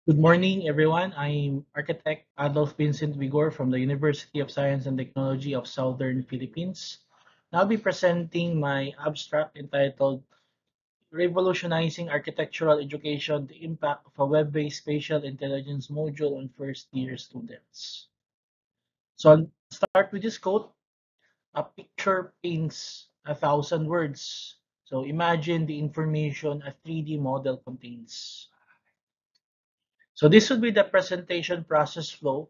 Good morning, everyone. I'm architect Adolf Vincent Vigor from the University of Science and Technology of Southern Philippines. I'll be presenting my abstract entitled Revolutionizing Architectural Education, the Impact of a Web-Based Spatial Intelligence Module on First-Year Students. So I'll start with this quote: a picture paints 1,000 words. So imagine the information a 3D model contains. So this would be the presentation process flow.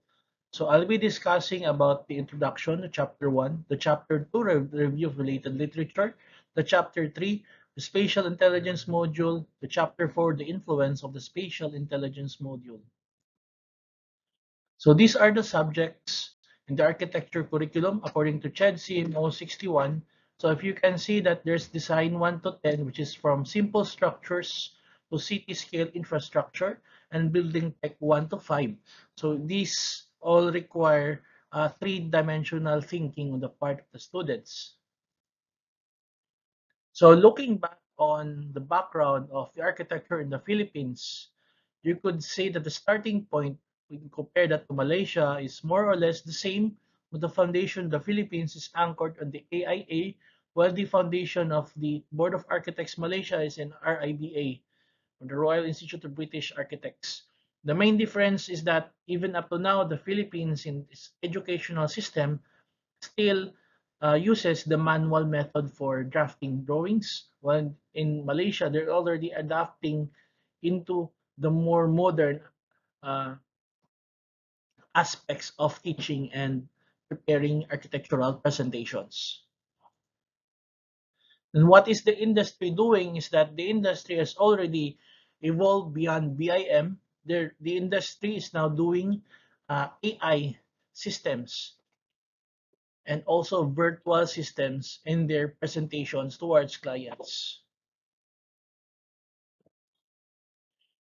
So I'll be discussing about the introduction to chapter 1, the chapter 2 review of related literature, the chapter 3, the spatial intelligence module, the chapter 4, the influence of the spatial intelligence module. So these are the subjects in the architecture curriculum according to CHED CMO 61. So if you can see that there's design 1 to 10, which is from simple structures to city scale infrastructure, and building tech 1 to 5. So these all require three-dimensional thinking on the part of the students. So looking back on the background of the architecture in the Philippines, you could say that the starting point, we can compare that to Malaysia, is more or less the same, but the foundation of the Philippines is anchored on the AIA, while the foundation of the Board of Architects Malaysia is in RIBA, or the Royal Institute of British Architects. The main difference is that even up to now, the Philippines in its educational system still uses the manual method for drafting drawings, while in Malaysia, they're already adapting into the more modern uh, aspects of teaching and preparing architectural presentations. And what is the industry doing is that the industry has already evolved beyond BIM. The industry is now doing AI systems and also virtual systems in their presentations towards clients.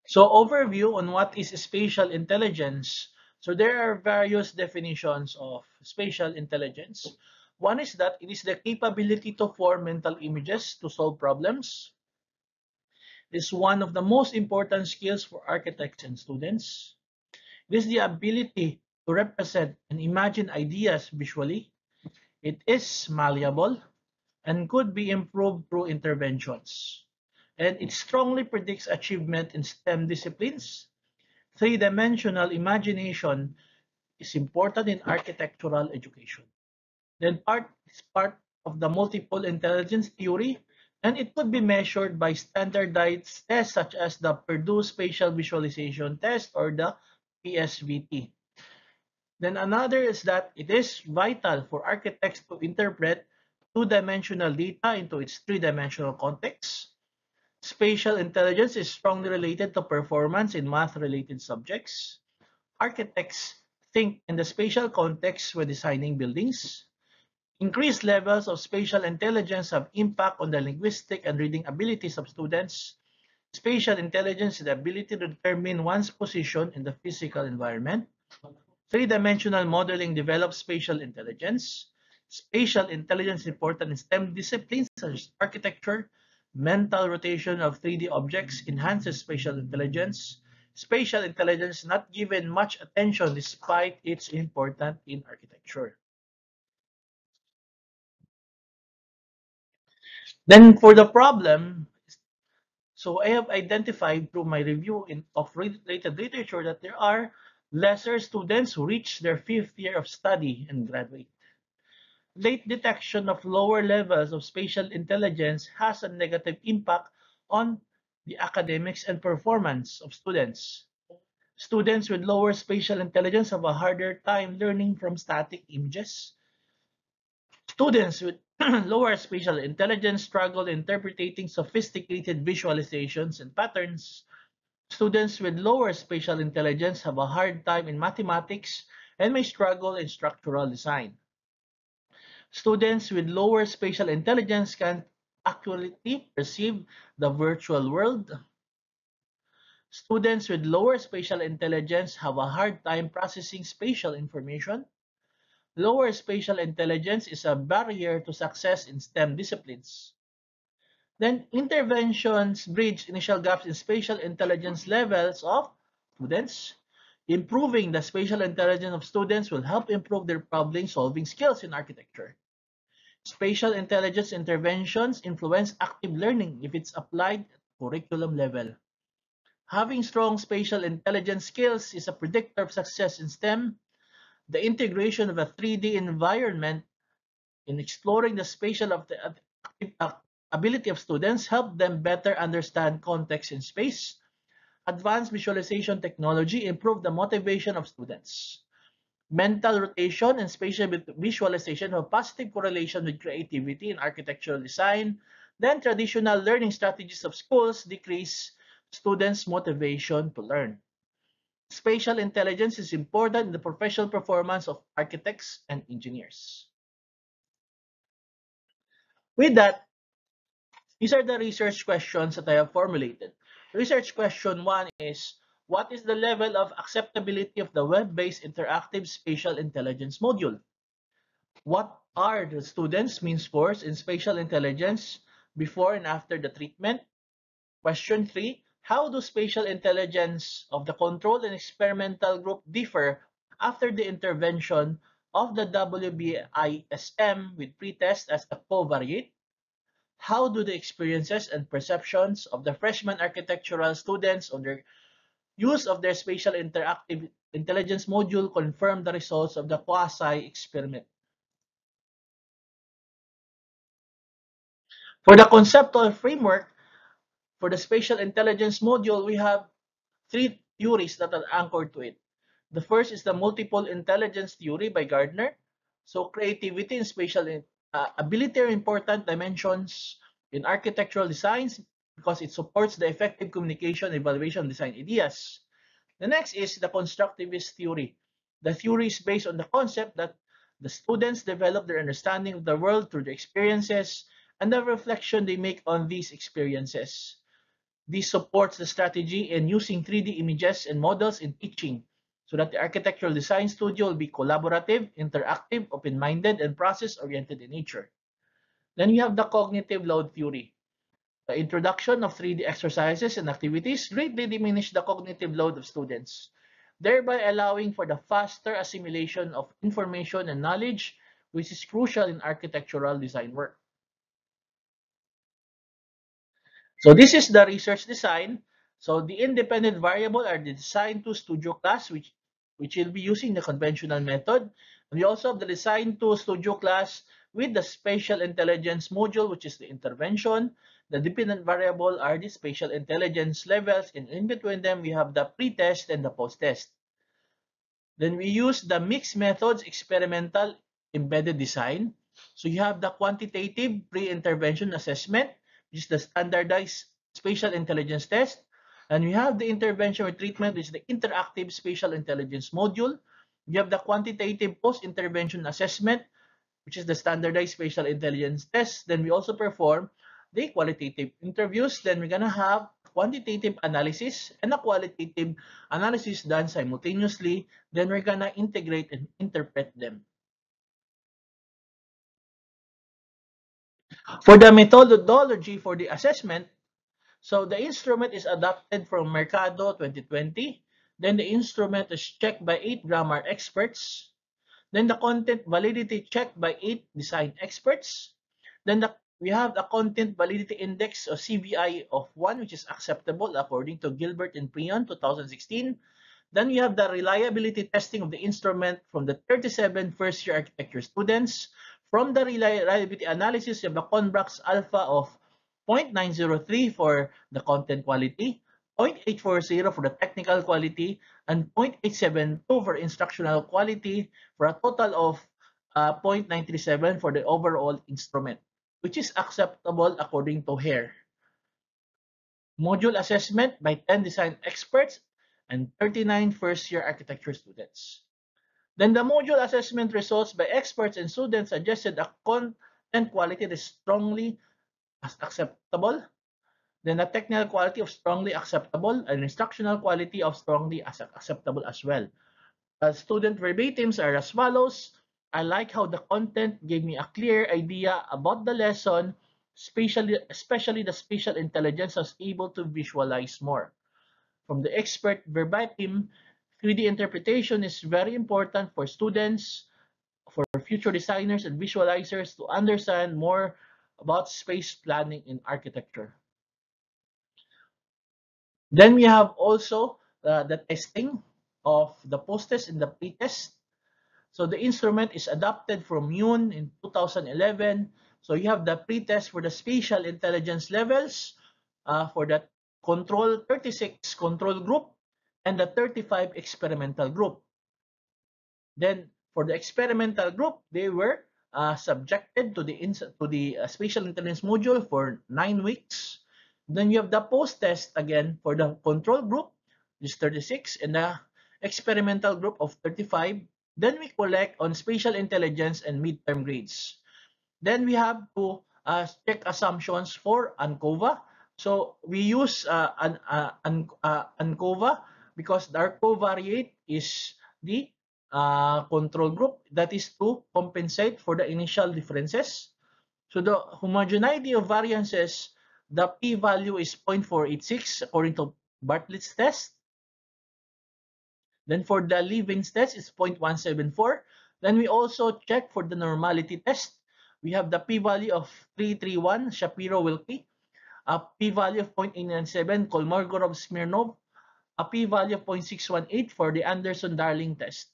So overview on what is spatial intelligence. So there are various definitions of spatial intelligence. One is that it is the capability to form mental images to solve problems. It is one of the most important skills for architects and students. It is the ability to represent and imagine ideas visually. It is malleable and could be improved through interventions. And it strongly predicts achievement in STEM disciplines. Three-dimensional imagination is important in architectural education. Then part is part of the multiple intelligence theory, and it could be measured by standardized tests such as the Purdue Spatial Visualization Test or the PSVT. Then another is that it is vital for architects to interpret two-dimensional data into its three-dimensional context. Spatial intelligence is strongly related to performance in math-related subjects. Architects think in the spatial context when designing buildings. Increased levels of spatial intelligence have impact on the linguistic and reading abilities of students. Spatial intelligence is the ability to determine one's position in the physical environment. Three-dimensional modeling develops spatial intelligence. Spatial intelligence is important in STEM disciplines such as architecture. Mental rotation of 3D objects enhances spatial intelligence. Spatial intelligence is not given much attention despite its importance in architecture. Then for the problem, so I have identified through my review of related literature that there are lesser students who reach their 5th year of study and graduate. Late detection of lower levels of spatial intelligence has a negative impact on the academics and performance of students. Students with lower spatial intelligence have a harder time learning from static images. Students with lower spatial intelligence struggle interpreting sophisticated visualizations and patterns. Students with lower spatial intelligence have a hard time in mathematics and may struggle in structural design. Students with lower spatial intelligence can accurately perceive the virtual world. Students with lower spatial intelligence have a hard time processing spatial information. Lower spatial intelligence is a barrier to success in STEM disciplines. Then interventions bridge initial gaps in spatial intelligence levels of students. Improving the spatial intelligence of students will help improve their problem-solving skills in architecture. Spatial intelligence interventions influence active learning if it's applied at curriculum level. Having strong spatial intelligence skills is a predictor of success in STEM. The integration of a 3D environment in exploring the spatial of the ability of students help them better understand context in space. Advanced visualization technology improve the motivation of students. Mental rotation and spatial visualization have positive correlation with creativity in architectural design. Then traditional learning strategies of schools decrease students' motivation to learn. Spatial intelligence is important in the professional performance of architects and engineers. With that, these are the research questions that I have formulated. Research question 1 is, what is the level of acceptability of the web-based interactive spatial intelligence module? What are the students' mean scores in spatial intelligence before and after the treatment? Question 3, how do spatial intelligence of the control and experimental group differ after the intervention of the WBISM with pretest as the covariate? How do the experiences and perceptions of the freshman architectural students on their use of their spatial interactive intelligence module confirm the results of the quasi-experiment? For the conceptual framework for the spatial intelligence module, we have three theories that are anchored to it. The first is the multiple intelligence theory by Gardner. So creativity and spatial ability are important dimensions in architectural designs because it supports the effective communication and evaluation of design ideas. The next is the constructivist theory. The theory is based on the concept that the students develop their understanding of the world through their experiences and the reflection they make on these experiences. This supports the strategy in using 3D images and models in teaching so that the architectural design studio will be collaborative, interactive, open-minded, and process-oriented in nature. Then you have the cognitive load theory. The introduction of 3D exercises and activities greatly diminish the cognitive load of students, thereby allowing for the faster assimilation of information and knowledge, which is crucial in architectural design work. So this is the research design. So the independent variable are the design to studio class, which will be using the conventional method. And we also have the design to studio class with the spatial intelligence module, which is the intervention. The dependent variable are the spatial intelligence levels, and in between them, we have the pre-test and the post-test. Then we use the mixed methods experimental embedded design. So you have the quantitative pre-intervention assessment, which is the standardized spatial intelligence test. And we have the intervention or treatment, which is the interactive spatial intelligence module. You have the quantitative post-intervention assessment, which is the standardized spatial intelligence test. Then we also perform the qualitative interviews. Then we're going to have quantitative analysis and a qualitative analysis done simultaneously. Then we're going to integrate and interpret them. For the methodology for the assessment, so the instrument is adapted from Mercado 2020. Then the instrument is checked by 8 grammar experts. Then the content validity checked by 8 design experts. Then we have the content validity index or CVI of 1, which is acceptable according to Gilbert and Prion 2016. Then we have the reliability testing of the instrument from the 37 first-year architecture students. From the reliability analysis, you have the Conbrax alpha of 0.903 for the content quality, 0.840 for the technical quality, and 0.872 for instructional quality, for a total of 0.937 for the overall instrument, which is acceptable according to HARE. Module assessment by 10 design experts and 39 first-year architecture students. Then the module assessment results by experts and students suggested a content quality that is strongly acceptable. Then the technical quality of strongly acceptable and instructional quality of strongly acceptable as well. Student verbatims are as follows. I like how the content gave me a clear idea about the lesson, especially the spatial intelligence was able to visualize more. from the expert verbatim. 3D interpretation is very important for students, for future designers and visualizers to understand more about space planning in architecture. Then we have also the testing of the post-test and the pre-test. So the instrument is adopted from Yoon in 2011. So you have the pre-test for the spatial intelligence levels for the control 36 control group and the 35 experimental group. Then for the experimental group, they were subjected to the spatial intelligence module for 9 weeks. Then you have the post-test again for the control group, which is 36, and the experimental group of 35. Then we collect on spatial intelligence and midterm grades. Then we have to check assumptions for ANCOVA. So we use ANCOVA because our covariate is the control group, that is to compensate for the initial differences. So the homogeneity of variances, the p-value is 0.486 according to Bartlett's test. Then for the Leve's test, it's 0.174. Then we also check for the normality test. We have the p-value of 331, Shapiro-Wilkie, a p-value of 0.897, Kolmogorov-Smirnov, a p-value of 0.618 for the Anderson-Darling test.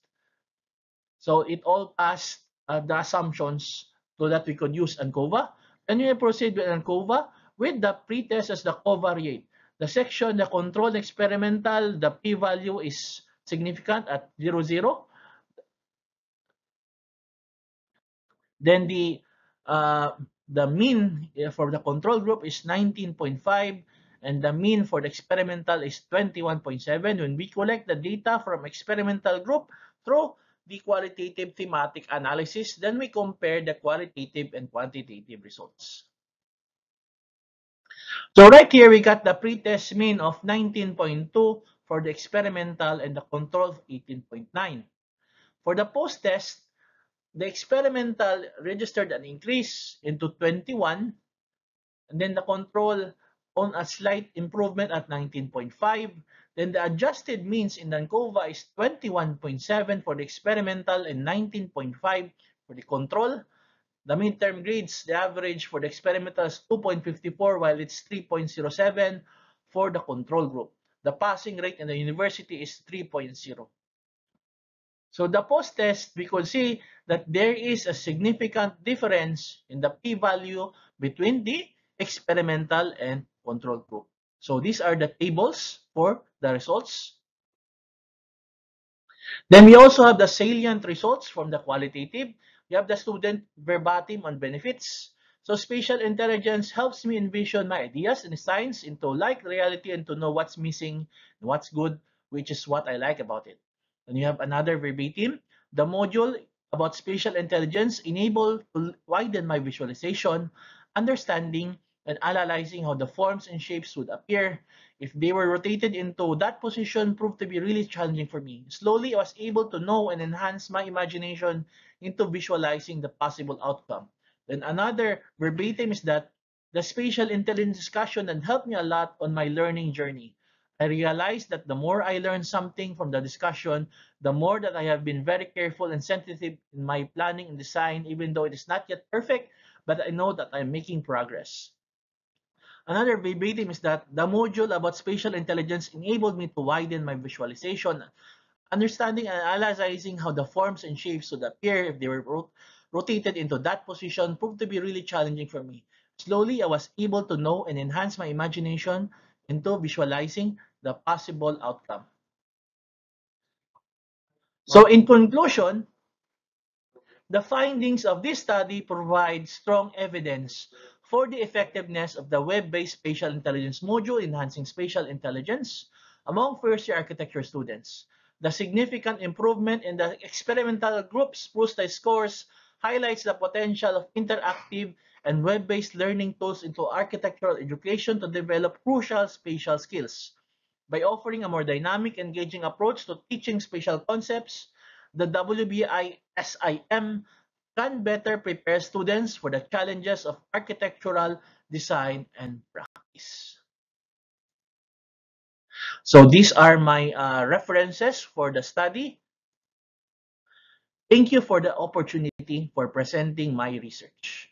So it all passed the assumptions so that we could use ANCOVA. Then we proceed with ANCOVA with the pretest as the covariate. The section, the control experimental, the p-value is significant at 0.0. Then the mean for the control group is 19.5 and the mean for the experimental is 21.7. When we collect the data from experimental group through the qualitative thematic analysis, then we compare the qualitative and quantitative results. So right here, we got the pretest mean of 19.2 for the experimental and the control of 18.9. For the post-test, the experimental registered an increase into 21, and then the control on a slight improvement at 19.5. Then the adjusted means in ANCOVA is 21.7 for the experimental and 19.5 for the control. The midterm grades, the average for the experimental is 2.54 while it's 3.07 for the control group. The passing rate in the university is 3.0. So the post-test, we could see that there is a significant difference in the p-value between the experimental and control group. So these are the tables for the results. Then we also have the salient results from the qualitative. We have the student verbatim on benefits. So spatial intelligence helps me envision my ideas and designs into like reality and to know what's missing and what's good, which is what I like about it. And you have another verbatim. The module about spatial intelligence enable to widen my visualization, understanding, and analyzing how the forms and shapes would appear if they were rotated into that position proved to be really challenging for me. Slowly, I was able to know and enhance my imagination into visualizing the possible outcome. Then another verbatim is that the spatial intelligence discussion had helped me a lot on my learning journey. I realized that the more I learn something from the discussion, the more that I have been very careful and sensitive in my planning and design, even though it is not yet perfect, but I know that I'm making progress. Another verbatim is that the module about spatial intelligence enabled me to widen my visualization, understanding and analyzing how the forms and shapes would appear if they were rotated into that position proved to be really challenging for me. Slowly, I was able to know and enhance my imagination into visualizing the possible outcome. So in conclusion, the findings of this study provide strong evidence for the effectiveness of the web-based spatial intelligence module enhancing spatial intelligence among first-year architecture students. The significant improvement in the experimental group's PRUSTA scores highlights the potential of interactive and web-based learning tools into architectural education to develop crucial spatial skills. By offering a more dynamic, engaging approach to teaching spatial concepts, the WBISIM can better prepare students for the challenges of architectural design and practice. So these are my references for the study. Thank you for the opportunity for presenting my research.